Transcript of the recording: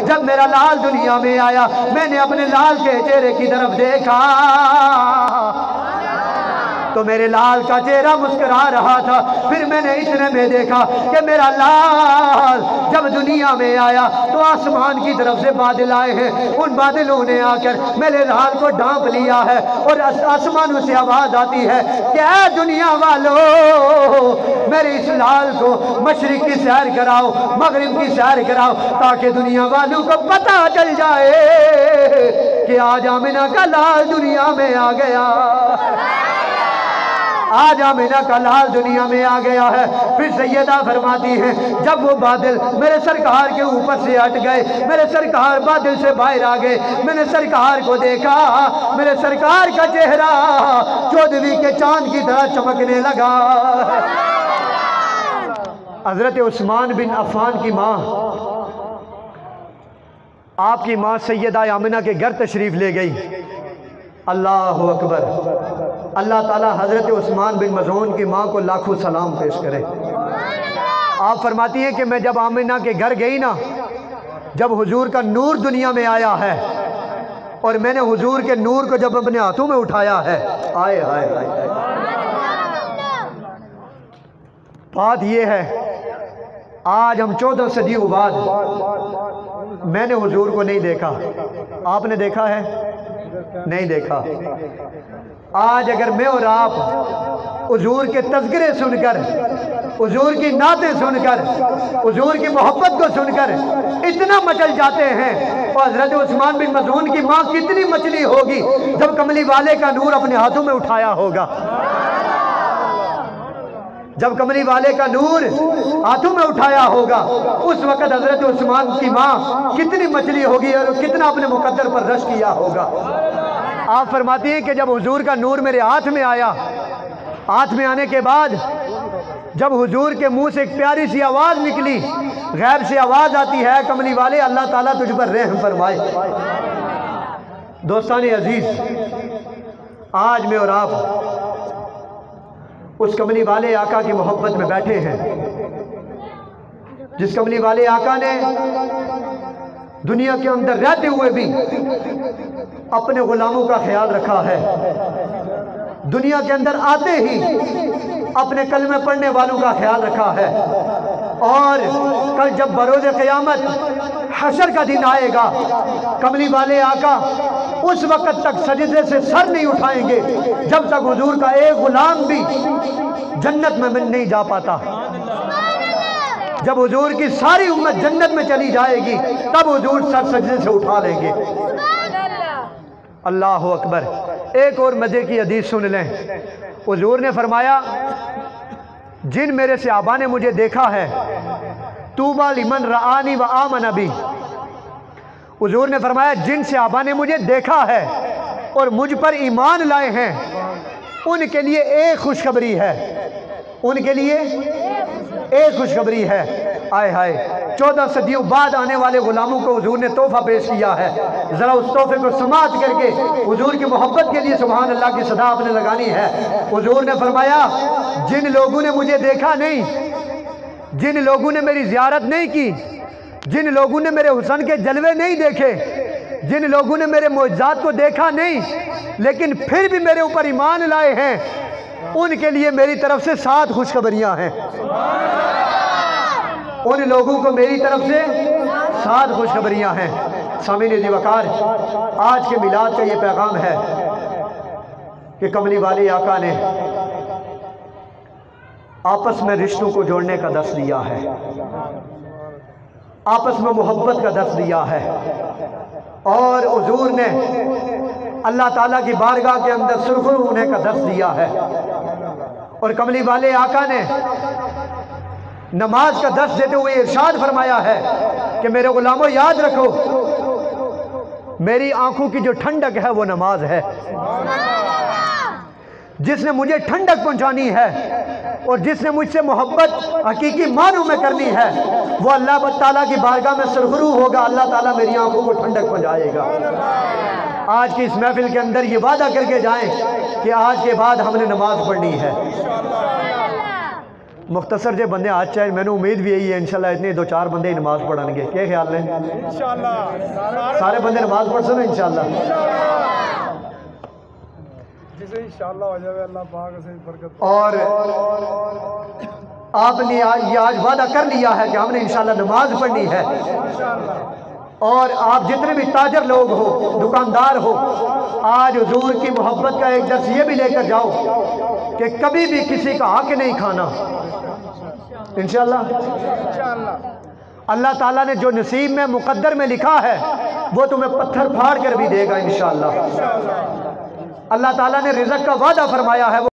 جب میرا لال دنیا میں آیا میں نے اپنے لال کے چہرے کی طرف دیکھا تو میرے لال کا چہرہ مسکرا رہا تھا. پھر میں نے اتنے میں دیکھا کہ میرا لال جب دنیا میں آیا تو آسمان کی طرف سے بادل آئے ہیں. ان بادلوں نے آ کر میرے لال کو ڈھانپ لیا ہے اور آسمانوں سے آواز آتی ہے کہ اے دنیا والو میرے اس لال کو مشرق کی سیر کراؤ مغرب کی سیر کراؤ تاکہ دنیا والوں کو پتہ چل جائے کہ آج آمنہ کا لال دنیا میں آ گیا. آج آمنہ کا لال دنیا میں آ گیا ہے. پھر سیدہ فرماتی ہیں جب وہ بادل میرے سرکار کے اوپر سے ہٹ گئے میرے سرکار بادل سے باہر آ گئے میں نے سرکار کو دیکھا میرے سرکار کا چہرہ 14ویں کے چاند کی طرح چمکنے لگا. حضرت عثمان بن عفان کی ماں آپ کی ماں سیدہ آمنہ کے گھر تشریف لے گئی. اللہ اکبر. اللہ تعالیٰ حضرت عثمان بن مظعون کی ماں کو لاکھوں سلام پیش کرے. آپ فرماتی ہیں کہ میں جب آمنہ کے گھر گئی نا جب حضور کا نور دنیا میں آیا ہے اور میں نے حضور کے نور کو جب اپنے ہاتھوں میں اٹھایا ہے آئے آئے آئے بات یہ ہے آج ہم 14 صدیوں بعد میں نے حضور کو نہیں دیکھا. آپ نے دیکھا ہے؟ نہیں دیکھا. آج اگر میں اور آپ حضور کے تذکرے سن کر حضور کی نعتیں سن کر حضور کی محبت کو سن کر اتنا مچل جاتے ہیں تو حضرت عثمان بن مظعون کی ماں کتنی مچلی ہوگی جب کملی والے کا نور اپنے ہاتھوں میں اٹھایا ہوگا. جب کملی والے کا نور ہاتھوں میں اٹھایا ہوگا اس وقت حضرت عثمان کی ماں کتنی مچلی ہوگی اور کتنا اپنے مقدر پر رش کیا ہوگا. آپ فرماتی ہیں کہ جب حضور کا نور میرے ہاتھ میں آیا ہاتھ میں آنے کے بعد جب حضور کے منہ سے ایک پیاری سی آواز نکلی غیب سے آواز آتی ہے کملی والے اللہ تعالیٰ تجھ پر رحم فرمائے. دوستان عزیز آج میں اور آپ اس کملی والے آقا کی محبت میں بیٹھے ہیں جس کملی والے آقا نے دنیا کے اندر رہتے ہوئے بھی اپنے غلاموں کا خیال رکھا ہے. دنیا کے اندر آتے ہی اپنے کلمے پڑھنے والوں کا خیال رکھا ہے. اور کل جب بروز قیامت حشر کا دن آئے گا کملی والے آقا اس وقت تک سجدے سے سر نہیں اٹھائیں گے جب تک حضور کا ایک غلام بھی جنت میں نہیں جا پاتا. جب حضور کی ساری امت جنت میں چلی جائے گی تب حضور سر سجدے سے اٹھا لیں گے. اللہ اکبر. ایک اور مزے کی حدیث سن لیں. حضور نے فرمایا جن میرے صحابہ نے مجھے دیکھا ہے طوبیٰ لمن رآنی و آمن بی. حضور نے فرمایا جن صحابہ نے مجھے دیکھا ہے اور مجھ پر ایمان لائے ہیں ان کے لیے ایک خوشخبری ہے ان کے لیے ایک خوشخبری ہے. آئے ہائے 14 صدیوں بعد آنے والے غلاموں کو حضور نے تحفہ پیش کیا ہے. ذرا اس تحفے کو سماعت کر کے حضور کی محبت کے لیے سبحان اللہ کی صدا آپ نے لگانی ہے. حضور نے فرمایا جن لوگوں نے مجھے دیکھا نہیں جن لوگوں نے میری زیارت نہیں کی جن لوگوں نے میرے حسن کے جلوے نہیں دیکھے جن لوگوں نے میرے معجزات کو دیکھا نہیں لیکن پھر بھی میرے اوپر ایمان لائے ہیں ان کے لیے میری طرف سے 7 خوشخبریاں ہیں. ان لوگوں کو میری طرف سے 7 خوشخبریاں ہیں. سامعین عزیز وقار آج کے میلاد کا یہ پیغام ہے کہ کملی والے آقا نے آپس میں رشتوں کو جوڑنے کا درس دیا ہے آپس میں محبت کا درس دیا ہے اور حضور نے اللہ تعالیٰ کی بارگاہ کے اندر سرخرو ہونے کا درس دیا ہے. اور کملی والے آقا نے نماز کا درس دیتے ہوئے ارشاد فرمایا ہے کہ میرے غلاموں یاد رکھو میری آنکھوں کی جو ٹھنڈک ہے وہ نماز ہے. جس نے مجھے ٹھنڈک پہنچانی ہے اور جس نے مجھ سے محبت حقیقی معنوں میں کرنی ہے وہ اللہ تعالیٰ کی بارگاہ میں سرخرو ہوگا. اللہ تعالیٰ میری آنکھوں کو ٹھنڈک پہنچائے گا. آج کی اس محفل کے اندر یہ وعدہ کر کے جائیں کہ آج کے بعد ہم نے نماز پڑھنی ہے. مختصر جے بندے آج چاہے میں نے امید بھی یہی ہے انشاءاللہ اتنے 2-4 بندے نماز پڑھن گے، کیا خیال ہے؟ انشاءاللہ سارے بندے نماز پڑھ سکیں انشاءاللہ جسے انشاءاللہ ہو جائے اللہ پاک سے برکت. اور آپ نے یہ آج وعدہ کر لیا ہے کہ ہم نے انشاءاللہ نماز پڑھنی ہے. اور آپ جتنے بھی تاجر لوگ ہو، دکاندار ہو، آج حضور کی محبت کا ایک درس یہ بھی لے کر جاؤ کہ کبھی بھی کسی کا حق نہیں کھانا انشاءاللہ. اللہ تعالیٰ نے جو نصیب میں مقدر میں لکھا ہے وہ تمہیں پتھر پھاڑ کر بھی دے گا انشاءاللہ. اللہ تعالیٰ نے رزق کا وعدہ فرمایا ہے.